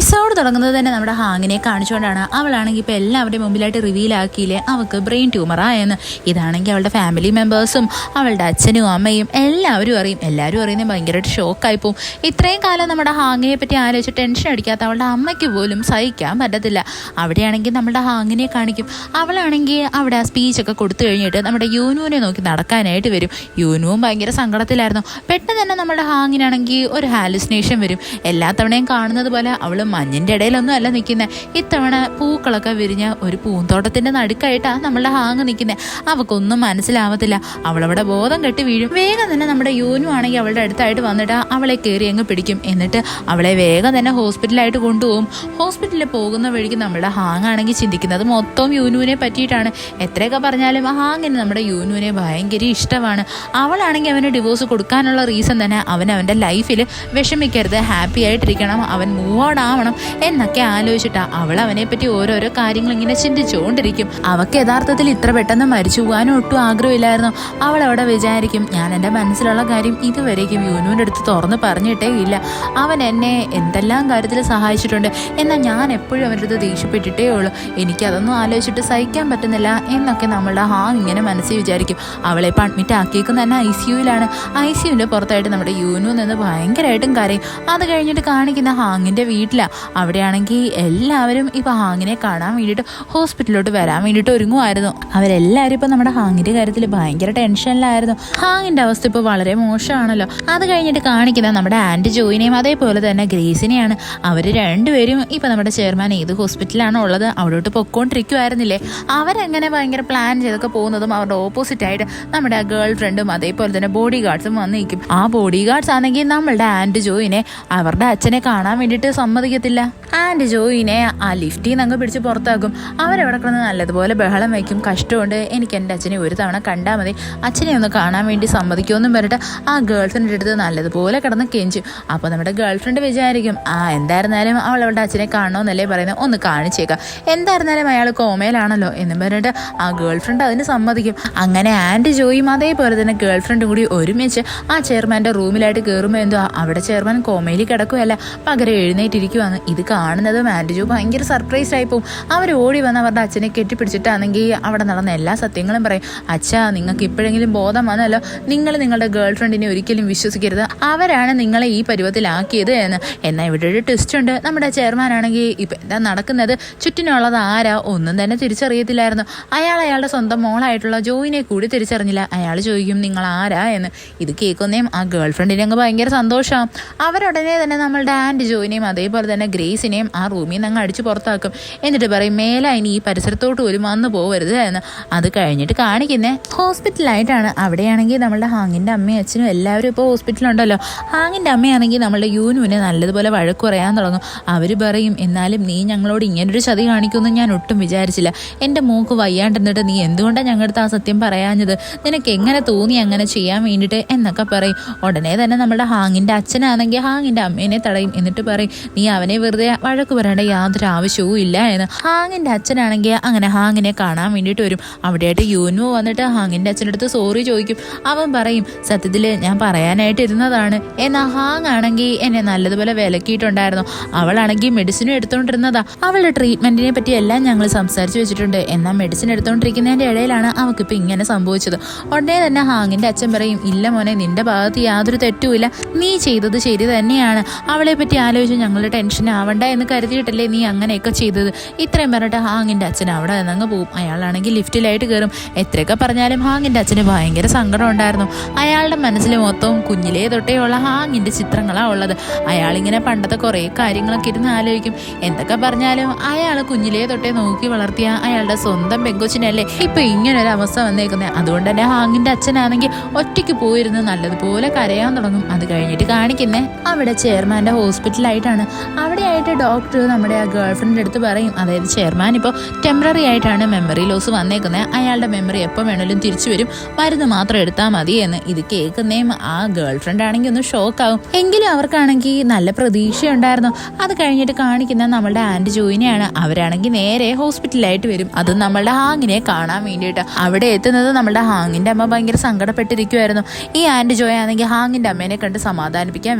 Episode തുടങ്ങുന്നത് തന്നെ നമ്മുടെ ഹാങ്ങിനെ കാണിച്ചുകൊണ്ടാണ്. അവളാണെങ്കിൽ ഇപ്പോൾ എല്ലാവരുടെയും മുമ്പിലായിട്ട് റിവീൽ ആക്കിയില്ലേ അവൾക്ക് ബ്രെയിൻ ട്യൂമറായെന്ന്. ഇതാണെങ്കിൽ അവളുടെ ഫാമിലി മെമ്പേഴ്സും അവളുടെ അച്ഛനും അമ്മയും എല്ലാവരും അറിയുന്നത് ഭയങ്കരമായിട്ട് ഷോക്കായിപ്പോവും. ഇത്രയും കാലം നമ്മുടെ ഹാങ്ങിനെ പറ്റി ആലോചിച്ച് ടെൻഷൻ അടിക്കാത്ത അവളുടെ അമ്മയ്ക്ക് പോലും സഹിക്കാൻ പറ്റത്തില്ല. അവിടെയാണെങ്കിൽ നമ്മുടെ ഹാങ്ങിനെ കാണിക്കും. അവളാണെങ്കിൽ അവിടെ ആ സ്പീച്ചൊക്കെ കൊടുത്തു കഴിഞ്ഞിട്ട് നമ്മുടെ യൂനുവിനെ നോക്കി നടക്കാനായിട്ട് വരും. യൂനുവും ഭയങ്കര സങ്കടത്തിലായിരുന്നു. പെട്ടെന്ന് തന്നെ നമ്മുടെ ഹാങ്ങിനാണെങ്കിൽ ഒരു ഹാലുസിനേഷൻ വരും. എല്ലാ തവണയും കാണുന്നത് പോലെ അവൾ മഞ്ഞിൻ്റെ ഇടയിലൊന്നും അല്ല നിൽക്കുന്നത്. ഇത്തവണ പൂക്കളൊക്കെ വിരിഞ്ഞ ഒരു പൂന്തോട്ടത്തിൻ്റെ നടുക്കായിട്ടാണ് നമ്മളുടെ ഹാങ് നിൽക്കുന്നത്. അവൾക്കൊന്നും മനസ്സിലാവത്തില്ല. അവളവിടെ ബോധം കെട്ടി വീഴും. വേഗം തന്നെ നമ്മുടെ യൂനു ആണെങ്കിൽ അവളുടെ അടുത്തായിട്ട് വന്നിട്ട് അവളെ കയറി അങ്ങ് പിടിക്കും. എന്നിട്ട് അവളെ വേഗം തന്നെ ഹോസ്പിറ്റലായിട്ട് കൊണ്ടുപോകും. ഹോസ്പിറ്റലിൽ പോകുന്ന വഴിക്ക് നമ്മുടെ ഹാങ് ആണെങ്കിൽ ചിന്തിക്കുന്നത് മൊത്തം യൂനുവിനെ പറ്റിയിട്ടാണ്. എത്രയൊക്കെ പറഞ്ഞാലും ഹാങ്ങിന് നമ്മുടെ യൂനുവിനെ ഭയങ്കര ഇഷ്ടമാണ്. അവളാണെങ്കിൽ അവന് ഡിവോഴ്സ് കൊടുക്കാനുള്ള റീസൺ തന്നെ അവൻ്റെ ലൈഫിൽ വിഷമിക്കരുത്, ഹാപ്പി ആയിട്ടിരിക്കണം, അവൻ മൂവ് ഓൺ ആവണം എന്നൊക്കെ ആലോചിച്ചിട്ടാ അവൾ അവനെ പറ്റി ഓരോരോ കാര്യങ്ങൾ ഇങ്ങനെ ചിന്തിച്ചുകൊണ്ടിരിക്കും. അവൾക്ക് യഥാർത്ഥത്തിൽ ഇത്ര പെട്ടെന്ന് മരിച്ചു പോകാനും ഒട്ടും ആഗ്രഹമില്ലായിരുന്നു. അവൾ അവിടെ വിചാരിക്കും, ഞാൻ എൻ്റെ മനസ്സിലുള്ള കാര്യം ഇതുവരേക്കും യൂനുവിൻ്റെ അടുത്ത് തുറന്ന് പറഞ്ഞിട്ടേ ഇല്ല. അവൻ എന്നെ എന്തെല്ലാം കാര്യത്തിൽ സഹായിച്ചിട്ടുണ്ട്, എന്നാൽ ഞാൻ എപ്പോഴും അവൻ്റെ അടുത്ത് ദേഷ്യപ്പെട്ടിട്ടേ ഉള്ളൂ. എനിക്കതൊന്നും ആലോചിച്ചിട്ട് സഹിക്കാൻ പറ്റുന്നില്ല എന്നൊക്കെ നമ്മളുടെ ഇങ്ങനെ മനസ്സിൽ വിചാരിക്കും. അവളെ ഇപ്പം അഡ്മിറ്റ് ആക്കിയേക്കും തന്നെ ICUവിലാണ്. ICUവിൻ്റെ പുറത്തായിട്ട് നമ്മുടെ യൂനു നിന്ന് ഭയങ്കരമായിട്ടും കരയും. അത് കഴിഞ്ഞിട്ട് കാണിക്കുന്ന ഹാങ്ങിൻ്റെ വീട്ടിലാണ്. അവിടെയാണെങ്കിൽ എല്ലാവരും ഇപ്പോൾ ഹാങ്ങിനെ കാണാൻ വേണ്ടിയിട്ട് ഹോസ്പിറ്റലിലോട്ട് വരാൻ വേണ്ടിയിട്ട് ഒരുങ്ങുമായിരുന്നു. അവരെല്ലാവരും ഇപ്പോൾ നമ്മുടെ ഹാങ്ങിൻ്റെ കാര്യത്തിൽ ഭയങ്കര ടെൻഷനിലായിരുന്നു. ഹാങ്ങിൻ്റെ അവസ്ഥ ഇപ്പോൾ വളരെ മോശമാണല്ലോ. അത് കഴിഞ്ഞിട്ട് കാണിക്കുന്ന നമ്മുടെ ആൻറ്റി ജോയിനെയും അതേപോലെ തന്നെ ഗ്രേസിനെയാണ്. അവർ രണ്ടുപേരും ഇപ്പോൾ നമ്മുടെ ചെയർമാൻ ഏത് ഹോസ്പിറ്റലാണ് ഉള്ളത് അവിടോട്ട് പൊക്കോണ്ടിരിക്കുമായിരുന്നില്ലേ. അവരെങ്ങനെ ഭയങ്കര പ്ലാൻ ചെയ്തൊക്കെ പോകുന്നതും അവരുടെ ഓപ്പോസിറ്റായിട്ട് നമ്മുടെ ആ ഗേൾ ഫ്രണ്ടും അതേപോലെ തന്നെ ബോഡി ഗാർഡ്സും വന്നിരിക്കും. ആ ബോഡി ഗാർഡ്സ് ആണെങ്കിൽ നമ്മളുടെ ആൻറ്റി ജോയിനെ അവരുടെ അച്ഛനെ കാണാൻ വേണ്ടിയിട്ട് സമ്മതിക്കത്തില്ല. ആൻറ്റി ജോയിനെ ആ ലിഫ്റ്റിൽ നിന്ന് അങ്ങ് പിടിച്ച് പുറത്താക്കും. അവരവിടെ കിടന്ന് നല്ലതുപോലെ ബഹളം വയ്ക്കും. കഷ്ടമുണ്ട്, എനിക്ക് എൻ്റെ അച്ഛനെ ഒരു തവണ കണ്ടാൽ മതി, അച്ഛനെ ഒന്ന് കാണാൻ വേണ്ടി സമ്മതിക്കുമെന്നും പറഞ്ഞിട്ട് ആ ഗേൾ ഫ്രണ്ടിൻ്റെ അടുത്ത് നല്ലതുപോലെ കിടന്ന് കെഞ്ചും. അപ്പോൾ നമ്മുടെ ഗേൾ ഫ്രണ്ട് വിചാരിക്കും, എന്തായിരുന്നാലും അവളുടെ അച്ഛനെ കാണണമെന്നല്ലേ പറയുന്നത്, ഒന്ന് കാണിച്ചേക്കാം, എന്തായിരുന്നാലും അയാൾ കോമയിലാണല്ലോ എന്നും പറഞ്ഞിട്ട് ആ ഗേൾ ഫ്രണ്ട് അതിന് സമ്മതിക്കും. അങ്ങനെ ആൻറ്റി ജോയും അതേപോലെ തന്നെ ഗേൾ ഫ്രണ്ടും കൂടി ഒരുമിച്ച് ആ ചെയർമാൻ്റെ റൂമിലായിട്ട് കയറുമ്പോൾ എന്തോ അവിടെ ചെയർമാൻ കോമയിൽ കിടക്കുകയല്ല, പകരം എഴുന്നേറ്റിരിക്കുവാണ്. ഇത് കാണുന്നതും ആൻറ്റി ജോ ഭയങ്കര സർപ്രൈസ് ആയി പോവും. അവർ ഓടി വന്ന് അവരുടെ അച്ഛനെ കെട്ടിപ്പിടിച്ചിട്ടാണെങ്കിൽ അവിടെ നടന്ന എല്ലാ സത്യങ്ങളും പറയും. അച്ഛാ, നിങ്ങൾക്ക് ഇപ്പോഴെങ്കിലും ബോധം വന്നല്ലോ, നിങ്ങൾ നിങ്ങളുടെ ഗേൾ ഫ്രണ്ടിനെ ഒരിക്കലും വിശ്വസിക്കരുത്, അവരാണ് നിങ്ങളെ ഈ പരുവത്തിലാക്കിയത് എന്ന്. എന്നാൽ ഇവിടെ ഒരു ട്വിസ്റ്റ് ഉണ്ട്. നമ്മുടെ ചെയർമാനാണെങ്കിൽ ഇപ്പം എന്താ നടക്കുന്നത്, ചുറ്റിനുള്ളത് ആരാ ഒന്നും തന്നെ തിരിച്ചറിയത്തില്ലായിരുന്നു. അയാളുടെ സ്വന്തം മോളായിട്ടുള്ള ജോയിനെ കൂടി തിരിച്ചറിഞ്ഞില്ല. അയാൾ ചോദിക്കും, നിങ്ങൾ ആരാ എന്ന്. ഇത് കേൾക്കുന്നേയും ആ ഗേൾ ഫ്രണ്ടിനെ അങ്ങ് ഭയങ്കര സന്തോഷമാകും. അവരുടനെ തന്നെ നമ്മളുടെ ആൻറ്റി ജോയിനെയും അതേപോലെ തന്നെ ഗ്രേസിനെയും ആ റൂമിൽ നിന്ന് അങ്ങ് അടിച്ച് പുറത്താക്കും. എന്നിട്ട് പറയും, മേലെ ഇനി ഈ പരിസരത്തോട്ട് പോലും വന്നു പോകരുത് എന്ന്. അത് കഴിഞ്ഞിട്ട് കാണിക്കുന്നേ ഹോസ്പിറ്റലായിട്ടാണ്. അവിടെയാണെങ്കിൽ നമ്മളുടെ ഹാങ്ങിൻ്റെ അമ്മയും അച്ഛനും എല്ലാവരും ഇപ്പോൾ ഹോസ്പിറ്റലുണ്ടല്ലോ. ഹാങ്ങിൻ്റെ അമ്മയാണെങ്കിൽ നമ്മളുടെ യൂനുവിനെ നല്ലതുപോലെ വഴക്ക് പറയാൻ തുടങ്ങും. അവർ പറയും, എന്നാലും നീ ഞങ്ങളോട് ഇങ്ങനൊരു ചതി കാണിക്കുമെന്ന് ഞാൻ ഒട്ടും വിചാരിച്ചില്ല. എൻ്റെ മോക്ക് വയ്യാണ്ടിരുന്നിട്ട് നീ എന്തുകൊണ്ടാണ് ഞങ്ങളുടെ ആ സത്യം പറയാഞ്ഞത്, നിനക്ക് എങ്ങനെ തോന്നി അങ്ങനെ ചെയ്യാൻ വേണ്ടിയിട്ട് എന്നൊക്കെ പറയും. ഉടനെ തന്നെ നമ്മുടെ ഹാങ്ങിൻ്റെ അച്ഛനാണെങ്കിൽ ഹാങ്ങിൻ്റെ അമ്മേനെ തടയും. എന്നിട്ട് പറയും, നീ അവനെ വെറുതെ വഴക്ക് പറയേണ്ട യാതൊരു ആവശ്യവും ഇല്ല എന്ന്. ഹാങ്ങിൻ്റെ അച്ഛനാണെങ്കിൽ അങ്ങനെ ഹാങ്ങിനെ കാണാൻ വേണ്ടിയിട്ട് വരും. അവിടെയായിട്ട് യൂനു വന്നിട്ട് ഹാങ്ങിൻ്റെ അച്ഛൻ്റെ അടുത്ത് സോറി ചോദിക്കും. അവൻ പറയും, സത്യത്തിൽ ഞാൻ പറയാനായിട്ട് ഇരുന്നതാണ്. എന്നാൽ ഹാങ് ആണെങ്കിൽ എന്നെ നല്ലതുപോലെ വിലക്കിയിട്ടുണ്ടായിരുന്നു. അവളാണെങ്കിൽ മെഡിസിനും എടുത്തുകൊണ്ടിരുന്നതാ. അവളുടെ ട്രീറ്റ്മെൻറ്റിനെ പറ്റി എല്ലാം ഞങ്ങൾ സംസാരിച്ച് വെച്ചിട്ടുണ്ട്. എന്നാൽ മെഡിസിൻ എടുത്തുകൊണ്ടിരിക്കുന്നതിൻ്റെ ഇടയിലാണ് അവൾക്കിപ്പോൾ ഇങ്ങനെ സംഭവിച്ചത്. ഉടനെ തന്നെ ഹാങ്ങിൻ്റെ അച്ഛൻ പറയും, ഇല്ല മോനെ, നിന്റെ ഭാഗത്ത് യാതൊരു തെറ്റുമില്ല, നീ ചെയ്തത് ശരി തന്നെയാണ്. അവളെ പറ്റി ആലോചിച്ച് ഞങ്ങളുടെ ടെൻഷൻ ആവണ്ട എന്ന് കരുതിയിട്ടല്ലേ നീ അങ്ങനെയൊക്കെ ചെയ്തത്. ഇത്രയും പറഞ്ഞിട്ട് ഹാങ്ങിൻ്റെ അച്ഛൻ അവിടെ നിന്നങ്ങ് പോവും. അയാളാണെങ്കിൽ ലിഫ്റ്റിലായിട്ട് കയറും. എത്രയൊക്കെ പറഞ്ഞാലും ഹാങ്ങിൻ്റെ അച്ഛന് ഭയങ്കര സങ്കടം ഉണ്ടായിരുന്നു. അയാളുടെ മനസ്സിൽ മൊത്തവും കുഞ്ഞിലേ തൊട്ടേ ഉള്ള ഹാങ്ങിൻ്റെ ചിത്രങ്ങളാണ് ഉള്ളത്. അയാളിങ്ങനെ പണ്ടത്തെ കുറേ കാര്യങ്ങളൊക്കെ ഇരുന്ന് ആലോചിക്കും. എന്തൊക്കെ പറഞ്ഞാലും അയാൾ കുഞ്ഞിലേ തൊട്ടേ നോക്കി വളർത്തിയ അയാളുടെ സ്വന്തം പെങ്കൊച്ചിനല്ലേ ഇപ്പം ഇങ്ങനൊരു അവസ്ഥ വന്നേക്കുന്നത്. അതുകൊണ്ട് തന്നെ ഹാങ്ങിൻ്റെ അച്ഛനാണെങ്കിൽ ഒറ്റയ്ക്ക് പോയിരുന്ന് നല്ലതുപോലെ കരയാൻ തുടങ്ങും. അത് കഴിഞ്ഞിട്ട് കാണിക്കുന്നേ അവിടെ ചെയർമാൻ്റെ ഹോസ്പിറ്റലായിട്ടാണ്. അവിടെയായിട്ട് ഡോക്ടർ നമ്മുടെ ആ ഗേൾ ഫ്രണ്ടിൻ്റെ അടുത്ത് പറയും, അതായത് ചെയർമാൻ ഇപ്പോൾ ടെമ്പററി ആയിട്ടാണ് മെമ്മറി ലോസ് വന്നേക്കുന്നത്, അയാളുടെ മെമ്മറി എപ്പോൾ വേണമെങ്കിലും തിരിച്ചു വരും, മരുന്ന് മാത്രം എടുത്താൽ മതി എന്ന്. ഇത് കേൾക്കുന്നേയും ആ ഗേൾ ഫ്രണ്ട് ആണെങ്കിൽ ഒന്ന് ഷോക്കാവും. എങ്കിലും അവർക്കാണെങ്കിൽ നല്ല പ്രതീക്ഷയുണ്ടായിരുന്നു. അത് കഴിഞ്ഞിട്ട് കാണിക്കുന്ന നമ്മളുടെ ആൻറ്റി ജോയിനെയാണ്. അവരാണെങ്കിൽ നേരെ ഹോസ്പിറ്റലായിട്ട് വരും. അതും നമ്മളുടെ ഹാങ്ങിനെ കാണാൻ വേണ്ടിയിട്ട്. അവിടെ എത്തുന്നത് നമ്മളുടെ ഹാങ്ങിൻ്റെ അമ്മ ഭയങ്കര സങ്കടപ്പെട്ടിരിക്കുമായിരുന്നു. ഈ ആൻറ്റി ജോയ് ആണെങ്കിൽ ഹാങ്ങിൻ്റെ അമ്മേനെ കണ്ട് സമാധാനിപ്പിക്കാൻ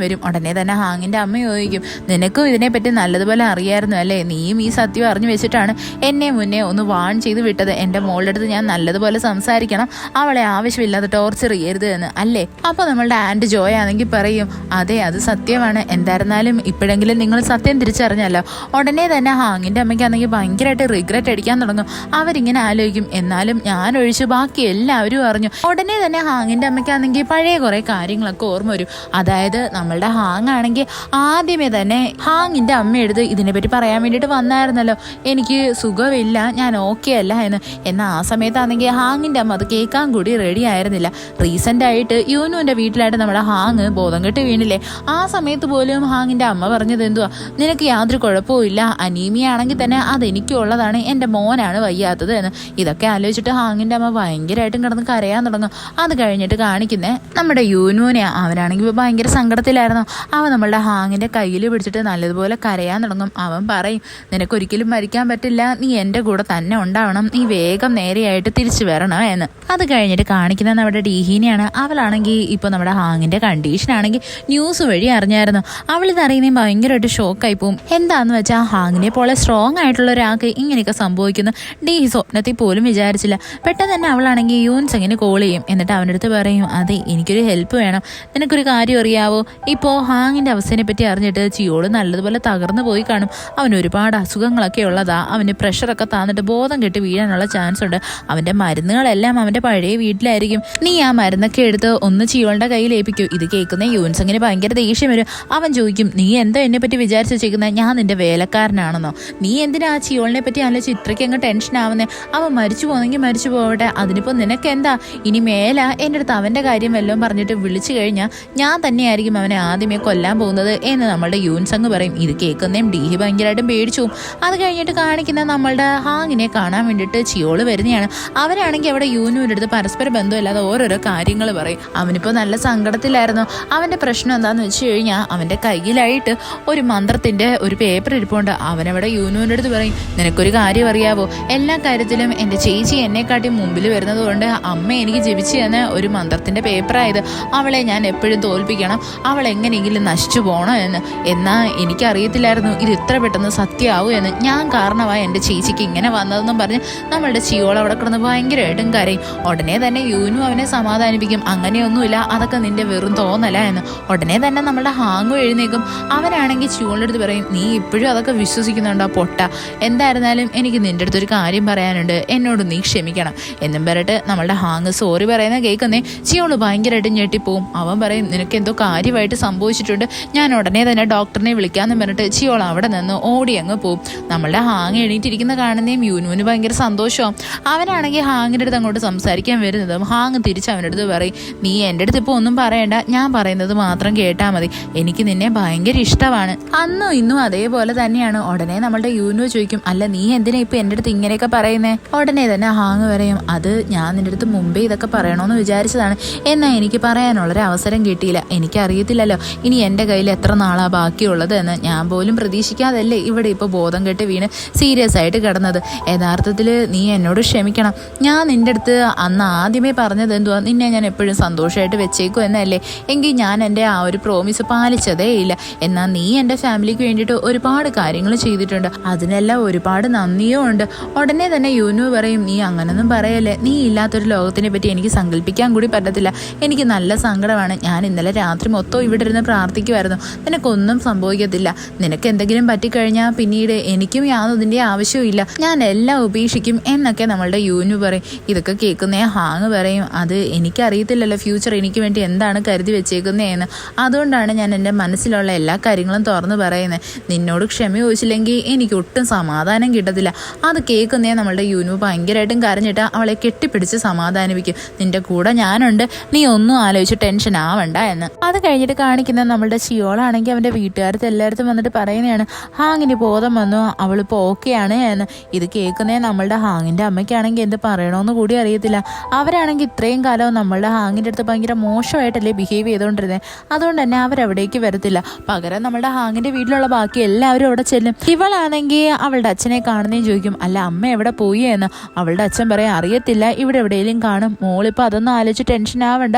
വരും. ഉടനെ തന്നെ ഹാങ്ങിൻ്റെ അമ്മ ചോദിക്കും, നിനക്കും ഇതിനെപ്പറ്റി നല്ലതുപോലെ അറിയായിരുന്നു അല്ലേ, നീയും ഈ സത്യം അറിഞ്ഞു വെച്ചിട്ടാണ് എന്നെ മുന്നേ ഒന്ന് വാൺ ചെയ്ത് വിട്ടത്. എൻ്റെ മോളുടെ അടുത്ത് ഞാൻ നല്ലതുപോലെ സംസാരിക്കണം, അവളെ ആവശ്യമില്ലാതെ ടോർച്ചർ ചെയ്യരുത് എന്ന് അല്ലേ. അപ്പോൾ നമ്മളുടെ ആൻഡ് ജോയ് ആണെങ്കിൽ പറയും, അതെ അത് സത്യമാണ്, എന്തായിരുന്നാലും ഇപ്പോഴെങ്കിലും നിങ്ങൾ സത്യം തിരിച്ചറിഞ്ഞല്ലോ. ഉടനെ തന്നെ ഹാങ്ങിൻ്റെ അമ്മയ്ക്കാണെങ്കിൽ ഭയങ്കരമായിട്ട് റിഗ്രറ്റ് അടിക്കാൻ തുടങ്ങും. അവരിങ്ങനെ ആലോചിക്കും, എന്നാലും ഞാൻ ഒഴിച്ച് ബാക്കി എല്ലാവരും അറിഞ്ഞു. ഉടനെ തന്നെ ഹാങ്ങിൻ്റെ അമ്മയ്ക്കാണെങ്കിൽ പഴയ കുറേ കാര്യങ്ങളൊക്കെ ഓർമ്മ വരും. അതായത് നമ്മളുടെ ഹാങ് ആണെങ്കിൽ ആദ്യമേ തന്നെ ഹാങ്ങിൻ്റെ അമ്മ എടുത്ത് ഇതിനെപ്പറ്റി പറയാൻ വേണ്ടിയിട്ട് വന്നായിരുന്നല്ലോ, എനിക്ക് സുഖമില്ല, ഞാൻ ഓക്കെ അല്ല എന്ന്. എന്നാൽ ആ സമയത്താണെങ്കിൽ ഹാങ്ങിൻ്റെ അമ്മ അത് കേൾക്കാൻ കൂടി റെഡി ആയിരുന്നില്ല. റീസെൻ്റ് ആയിട്ട് യൂനുവിൻ്റെ വീട്ടിലായിട്ട് നമ്മുടെ ഹാങ് ബോധം കെട്ട് വീണില്ലേ, ആ സമയത്ത് പോലും ഹാങ്ങിൻ്റെ അമ്മ പറഞ്ഞത് എന്തുവാ, നിനക്ക് യാതൊരു കുഴപ്പവും ഇല്ല, അനീമിയ ആണെങ്കിൽ തന്നെ അതെനിക്കുള്ളതാണ്, എൻ്റെ മോനാണ് വയ്യാത്തത് എന്ന്. ഇതൊക്കെ ആലോചിച്ചിട്ട് ഹാങ്ങിൻ്റെ അമ്മ ഭയങ്കരമായിട്ടും കിടന്ന് കരയാൻ തുടങ്ങും. അത് കഴിഞ്ഞിട്ട് കാണിക്കുന്നേ നമ്മുടെ യൂനുവിനെ. അവനാണെങ്കിൽ ഭയങ്കര സങ്കടത്തിലായിരുന്നു. അവൻ നമ്മളുടെ ഹാങ്ങിൻ്റെ കയ്യിൽ പിടിച്ചിട്ട് നല്ലതുപോലെ കരയാൻ തുടങ്ങും. അവൻ പറയും, നിനക്കൊരിക്കലും മരിക്കാൻ പറ്റില്ല, നീ എൻ്റെ കൂടെ തന്നെ ഉണ്ടാവണം, നീ വേഗം നേരെയായിട്ട് തിരിച്ചു വരണം എന്ന്. അത് കഴിഞ്ഞിട്ട് കാണിക്കുന്ന നമ്മുടെ ഡീഹീനെയാണ്. അവളാണെങ്കിൽ ഇപ്പോൾ നമ്മുടെ ഹാങ്ങിൻ്റെ കണ്ടീഷനാണെങ്കിൽ ന്യൂസ് വഴി അറിഞ്ഞായിരുന്നു. അവളിത് അറിയുന്നതും ഭയങ്കരമായിട്ട് ഷോക്കായി പോവും. എന്താണെന്ന് വെച്ചാൽ ഹാങ്ങിനെ പോലെ സ്ട്രോങ് ആയിട്ടുള്ള ഒരാൾക്ക് ഇങ്ങനെയൊക്കെ സംഭവിക്കുന്നു ഡീഹി സ്വപ്നത്തിൽ പോലും വിചാരിച്ചില്ല. പെട്ടെന്ന് തന്നെ അവളാണെങ്കിൽ യൂൻസങ്ങിന് കോൾ ചെയ്യും. എന്നിട്ട് അവൻ്റെ അടുത്ത് പറയും, അതെ എനിക്കൊരു ഹെൽപ്പ് വേണം, നിനക്കൊരു കാര്യം അറിയാവോ, ഇപ്പോൾ ഹാങ്ങിൻ്റെ അവസ്ഥയെ പറ്റി അറിഞ്ഞിട്ട് ചിയോള് നല്ലതുപോലെ തകർന്നു പോയി കാണും, അവന് ഒരുപാട് അസുഖങ്ങളൊക്കെ ഉള്ളതാ, അവന് പ്രഷറൊക്കെ താന്നിട്ട് ബോധം കെട്ട് വീഴാനുള്ള ചാൻസ് ഉണ്ട്, അവൻ്റെ മരുന്നുകളെല്ലാം അവൻ്റെ പഴയ വീട്ടിലായിരിക്കും, നീ ആ മരുന്നൊക്കെ എടുത്ത് ഒന്ന് ചിയോളുടെ കയ്യിൽ ഏൽപ്പിക്കൂ. ഇത് കേൾക്കുന്ന യൂൻസങ്ങിന് ഭയങ്കര ദേഷ്യം വരും. അവൻ ചോദിക്കും, നീ എന്തോ എന്നെ പറ്റി വിചാരിച്ചു വെച്ചേക്കുന്നത്, ഞാൻ നിന്റെ വേലക്കാരനാണെന്നോ, നീ എന്തിനാ ആ ചിയോളിനെ പറ്റി ആലോചിച്ച് ഇത്രയ്ക്ക് അങ്ങ് ടെൻഷൻ ആവുന്നേ, അവൻ മരിച്ചു പോകുന്നെങ്കിൽ മരിച്ചു പോകട്ടെ, അതിനിപ്പോൾ നിനക്ക് എന്താ, ഇനി മേല എൻ്റെ അടുത്ത് അവൻ്റെ കാര്യം വല്ലതും പറഞ്ഞിട്ട് വിളിച്ചു കഴിഞ്ഞാൽ ഞാൻ തന്നെയായിരിക്കും അവനെ ആദ്യമേ കൊല്ലാൻ പോകുന്നത് എന്ന് നമ്മളുടെ യൂൻസങ് പറയും. ഇത് കേൾക്കുന്നേം ഡീഹി ഭയങ്കരമായിട്ടും പേടിച്ചു. അത് കഴിഞ്ഞിട്ട് കാണിക്കുന്ന നമ്മളുടെ ഹാങ്ങിനെ കാണാൻ വേണ്ടിയിട്ട് ചിയോള് വരുന്നതാണ്. അവരാണെങ്കിൽ അവിടെ യൂനുവിൻ്റെ അടുത്ത് പരസ്പര ബന്ധമില്ലാതെ ഓരോരോ കാര്യങ്ങൾ പറയും. അവനിപ്പോൾ നല്ല സങ്കടത്തിലായിരുന്നു. അവൻ്റെ പ്രശ്നം എന്താണെന്ന് വെച്ച് കഴിഞ്ഞാൽ അവൻ്റെ കയ്യിലായിട്ട് ഒരു മന്ത്രത്തിൻ്റെ ഒരു പേപ്പർ ഇരിപ്പുണ്ട്. അവനവിടെ യൂനുവിൻ്റെ അടുത്ത് പറയും, നിനക്കൊരു കാര്യം അറിയാവോ, എല്ലാ കാര്യത്തിലും എൻ്റെ ചേച്ചി എന്നെക്കാട്ടി മുമ്പിൽ വരുന്നത് കൊണ്ട് അമ്മ എനിക്ക് ജപിച്ചു തന്ന ഒരു മന്ത്രത്തിൻ്റെ പേപ്പറായത്, അവളെ ഞാൻ എപ്പോഴും തോൽപ്പിക്കണം, അവൾ എങ്ങനെയെങ്കിലും നശിച്ചു പോകണം എന്ന്. എന്നാൽ എനിക്കറിയത്തില്ലായിരുന്നു ഇത് ഇത്ര പെട്ടെന്ന് സത്യമാവും എന്ന്, ഞാൻ കാരണമായി എൻ്റെ ചേച്ചിക്ക് ഇങ്ങനെ വന്നതെന്നും പറഞ്ഞ് നമ്മളുടെ ചിയോൾ അവിടെ കിടന്ന് ഭയങ്കരമായിട്ടും കരയും. ഉടനെ തന്നെ യൂനു അവനെ സമാധാനിപ്പിക്കും, അങ്ങനെയൊന്നുമില്ല, അതൊക്കെ നിന്റെ വെറും തോന്നല എന്ന്. ഉടനെ തന്നെ നമ്മളുടെ ഹാങ്ങും എഴുന്നേക്കും. അവനാണെങ്കിൽ ചിയോളുടെ അടുത്ത് പറയും, നീ ഇപ്പോഴും അതൊക്കെ വിശ്വസിക്കുന്നുണ്ടോ പൊട്ട, എന്തായിരുന്നാലും എനിക്ക് നിൻ്റെ അടുത്തൊരു കാര്യം പറയാനുണ്ട്, എന്നോട് നീ ക്ഷമിക്കണം എന്നും പറഞ്ഞിട്ട് നമ്മളുടെ ഹാങ് സോറി പറയുന്ന കേൾക്കുന്നേ ചിയോള് ഭയങ്കരമായിട്ട് ഞെട്ടിപ്പോവും. അവൻ പറയും, നിനക്ക് എന്തോ കാര്യമായിട്ട് സംഭവിച്ചിട്ടുണ്ട്, ഞാൻ ഉടനെ തന്നെ ഡോക്ടറിനെ വിളിക്കാമെന്ന് പറഞ്ഞിട്ട് ചിയോൾ അവിടെ നിന്ന് ഓടി അങ്ങ് പോവും. നമ്മളുടെ ഹാങ് എണീറ്റിരിക്കുന്ന കാണുന്നേയും യൂനുവിന് ഭയങ്കര സന്തോഷവും. അവനാണെങ്കിൽ ഹാങ്ങിൻ്റെ അടുത്ത് അങ്ങോട്ട് സംസാരിക്കാൻ വരുന്നതും ഹാങ് തിരിച്ച് അവൻ്റെ അടുത്ത് പറയും, നീ എൻ്റെ അടുത്ത് ഇപ്പോൾ ഒന്നും പറയണ്ട, ഞാൻ പറയുന്നത് മാത്രം കേട്ടാൽ മതി, എനിക്ക് നിന്നെ ഭയങ്കര ഇഷ്ടമാണ്. അന്നും ഇന്നും അതേപോലെ തന്നെയാണ്. ഉടനെ നമ്മളുടെ യൂനു ചോദിക്കും, അല്ല നീ എന്തിനാ ഇപ്പം എൻ്റെ അടുത്ത് ഇങ്ങനെയൊക്കെ പറയുന്നേ? ഉടനെ തന്നെ ഹാങ് പറയും, അത് ഞാൻ നിൻ്റെ അടുത്ത് മുമ്പേ ഇതൊക്കെ പറയണമെന്ന് വിചാരിച്ചതാണ്, എന്നാൽ എനിക്ക് പറയാനുള്ളൊരു അവസരം കിട്ടിയില്ല, എനിക്കറിയത്തില്ലല്ലോ ഇനി എൻ്റെ കയ്യിൽ എത്ര നാളാ ബാക്കിയുള്ളത് എന്ന്. ഞാൻ പോലും പ്രതീക്ഷിക്കാതല്ലേ ഇവിടെ ഇപ്പോൾ ബോധം കെട്ട് വീണ് സീരിയസ് ആയിട്ട് കിടന്നത്. യഥാർത്ഥത്തിൽ നീ എന്നോട് ക്ഷമിക്കണം, ഞാൻ നിൻ്റെ അടുത്ത് അന്ന് ആദ്യമേ പറഞ്ഞത് എന്തുവാ, നിന്നെ ഞാൻ എപ്പോഴും സന്തോഷമായിട്ട് വെച്ചേക്കും എന്നല്ലേ, എങ്കിൽ ഞാൻ എൻ്റെ ആ ഒരു പ്രോമിസ് പാലിച്ചതേ ഇല്ല. എന്നാൽ നീ എൻ്റെ ഫാമിലിക്ക് വേണ്ടിയിട്ട് ഒരുപാട് കാര്യങ്ങൾ ചെയ്തിട്ടുണ്ട്, അതിനെല്ലാം ഒരുപാട് നന്ദിയും ഉണ്ട്. ഉടനെ തന്നെ യൂനു പറയും, നീ അങ്ങനൊന്നും പറയല്ലേ, നീ ഇല്ലാത്തൊരു ലോകത്തിനെ പറ്റി എനിക്ക് സങ്കല്പിക്കാൻ കൂടി പറ്റത്തില്ല, എനിക്ക് നല്ല സങ്കടമാണ്, ഞാൻ ഇന്നലെ രാത്രി മൊത്തം ഇവിടെ ഇരുന്ന് പ്രാർത്ഥിക്കുമായിരുന്നു, നിനക്കൊന്നും സംഭവിക്കത്തില്ല, നിനക്ക് എന്തെങ്കിലും പറ്റിക്കഴിഞ്ഞാൽ പിന്നീട് എനിക്കും യാതൊന്നിൻ്റെ ആവശ്യവും ഇല്ല, ഞാൻ എല്ലാം ഉപേക്ഷിക്കും എന്നൊക്കെ നമ്മളുടെ യൂനു പറയും. ഇതൊക്കെ കേൾക്കുന്നേ ഹാങ് പറയും, അത് എനിക്കറിയത്തില്ലല്ലോ ഫ്യൂച്ചർ എനിക്ക് വേണ്ടി എന്താണ് കരുതി വെച്ചേക്കുന്നതെന്ന്, അതുകൊണ്ടാണ് ഞാൻ എൻ്റെ മനസ്സിലുള്ള എല്ലാ കാര്യങ്ങളും തുറന്നു പറയുന്നത്, നിന്നോട് ക്ഷമ ചോദിച്ചില്ലെങ്കിൽ എനിക്ക് ഒട്ടും സമാധാനം കിട്ടത്തില്ല. അത് കേൾക്കുന്നേ നമ്മളുടെ യൂനു ഭയങ്കരമായിട്ടും കരഞ്ഞിട്ട് അവളെ കെട്ടിപ്പിടിച്ച് സമാധാനിപ്പിക്കും, നിന്റെ കൂടെ ഞാനുണ്ട്, നീ ഒന്നും ആലോചിച്ച് ടെൻഷൻ ആവണ്ട എന്ന്. അത് കഴിഞ്ഞിട്ട് കാണിക്കുന്ന നമ്മളുടെ ചിയോളാണെങ്കിൽ അവൻ്റെ വീട്ടുകാരത്ത് എല്ലായിടത്തും വന്നിട്ട് പറയുന്നതാണ്, ഹാങ്ങിന് ബോധം വന്നു, അവളിപ്പോൾ ഓക്കെയാണ് എന്ന്. ഇത് കേൾക്കുന്നേ നമ്മളുടെ ഹാങ്ങിൻ്റെ അമ്മയ്ക്കാണെങ്കിൽ എന്ത് പറയണമെന്ന് കൂടി അറിയത്തില്ല. അവരാണെങ്കിൽ ഇത്രയും കാലവും നമ്മളുടെ ഹാങ്ങിൻ്റെ അടുത്ത് ഭയങ്കര മോശമായിട്ടല്ലേ ബിഹേവ് ചെയ്തുകൊണ്ടിരുന്നത്, അതുകൊണ്ട് തന്നെ അവരവിടേക്ക് വരത്തില്ല. പകരം നമ്മളുടെ ഹാങ്ങിൻ്റെ വീട്ടിലുള്ള ബാക്കി എല്ലാവരും അവിടെ ചെല്ലും. ഇവളാണെങ്കിൽ അവളുടെ അച്ഛനെ കാണുന്നേയും ചോദിക്കും, അല്ല അമ്മ എവിടെ പോയി എന്ന്. അവളുടെ അച്ഛൻ പറയാം, അറിയത്തില്ല, ഇവിടെ എവിടെയെങ്കിലും കാണും, മോളിപ്പോൾ അതൊന്നും ആലോചിച്ച് ടെൻഷൻ ആവണ്ട,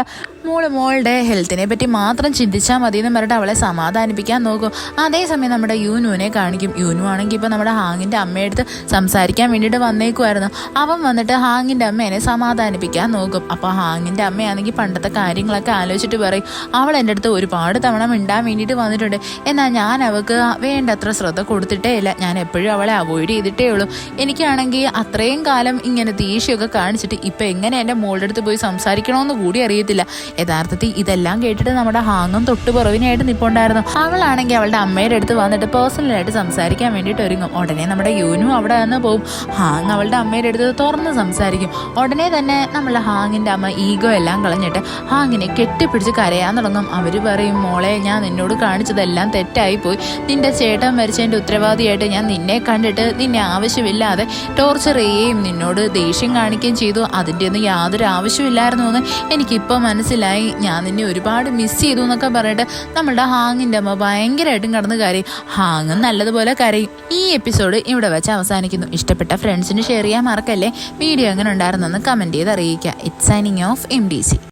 മോളുടെ ഹെൽത്തിനെ പറ്റി മാത്രം ചിന്തിച്ചാൽ മതി എന്ന് പറഞ്ഞിട്ട് അവളെ സമാധാനിപ്പിക്കാൻ നോക്കും. ആ അതേസമയം നമ്മുടെ യൂനുവിനെ കാണിക്കും. യൂനു ആണെങ്കിൽ ഇപ്പൊ നമ്മുടെ ഹാങ്ങിന്റെ അമ്മയെടുത്ത് സംസാരിക്കാൻ വേണ്ടിയിട്ട് വന്നേക്കുമായിരുന്നു. അവൻ വന്നിട്ട് ഹാങ്ങിന്റെ അമ്മേനെ സമാധാനിപ്പിക്കാൻ നോക്കും. അപ്പൊ ഹാങ്ങിന്റെ അമ്മയാണെങ്കിൽ പണ്ടത്തെ കാര്യങ്ങളൊക്കെ ആലോചിച്ചിട്ട് പറയും, അവൾ എൻ്റെ അടുത്ത് ഒരുപാട് തവണ മിണ്ടാൻ വേണ്ടിയിട്ട് വന്നിട്ടുണ്ട്, എന്നാൽ ഞാൻ അവൾക്ക് വേണ്ടത്ര ശ്രദ്ധ കൊടുത്തിട്ടേ ഇല്ല. ഞാൻ എപ്പോഴും അവളെ അവോയ്ഡ് ചെയ്തിട്ടേ ഉള്ളൂ. എനിക്കാണെങ്കിൽ അത്രയും കാലം ഇങ്ങനെ ദേഷ്യമൊക്കെ കാണിച്ചിട്ട് ഇപ്പം എങ്ങനെ എൻ്റെ മോളുടെ അടുത്ത് പോയി സംസാരിക്കണമെന്ന് കൂടി അറിയത്തില്ല. യഥാർത്ഥത്തിൽ ഇതെല്ലാം കേട്ടിട്ട് നമ്മുടെ ഹാങ്ങും തൊട്ട് പുറവിനായിട്ട് നിൽപ്പുണ്ടായിരുന്നു. അവളാണെങ്കിൽ അവളുടെ അമ്മയുടെ അടുത്ത് വന്നിട്ട് പേഴ്സണലായിട്ട് സംസാരിക്കാൻ വേണ്ടിയിട്ട് ഒരുങ്ങും. ഉടനെ നമ്മുടെ യൂനു അവിടെ നിന്ന് പോവും. ഹാങ് അവളുടെ അമ്മയുടെ അടുത്ത് തുറന്ന് സംസാരിക്കും. ഉടനെ തന്നെ നമ്മളെ ഹാങ്ങിൻ്റെ അമ്മ ഈഗോ എല്ലാം കളഞ്ഞിട്ട് ഹാങ്ങിനെ കെട്ടിപ്പിടിച്ച് കരയാൻ തുടങ്ങും. അവർ പറയും, മോളെ ഞാൻ നിന്നോട് കാണിച്ചതെല്ലാം തെറ്റായിപ്പോയി. നിന്റെ ചേട്ടൻ മരിച്ചതിൻ്റെ ഉത്തരവാദിയായിട്ട് ഞാൻ നിന്നെ കണ്ടിട്ട് നിന്നെ ആവശ്യമില്ലാതെ ടോർച്ചർ ചെയ്യുകയും നിന്നോട് ദേഷ്യം കാണിക്കുകയും ചെയ്തു. അതിൻ്റെ ഒന്നും യാതൊരു ആവശ്യമില്ലായിരുന്നു എന്ന് എനിക്കിപ്പോൾ മനസ്സിലായി. ഞാൻ നിന്നെ ഒരുപാട് മിസ് ചെയ്തു എന്നൊക്കെ പറഞ്ഞിട്ട് നമ്മളുടെ ഹാങ്ങിൻ്റെ അമ്മ ഭയങ്കരമായിട്ടും കടന്ന് കരയും. ഹാങ്ങും നല്ലതുപോലെ കരയും. ഈ എപ്പിസോഡ് ഇവിടെ വെച്ച് അവസാനിക്കുന്നു. ഇഷ്ടപ്പെട്ട ഫ്രണ്ട്സിന് ഷെയർ ചെയ്യാൻ മറക്കല്ലേ. വീഡിയോ എങ്ങനെ ഉണ്ടായിരുന്നെന്ന് കമൻറ്റ് ചെയ്ത് അറിയിക്കുക. It's signing off MDC.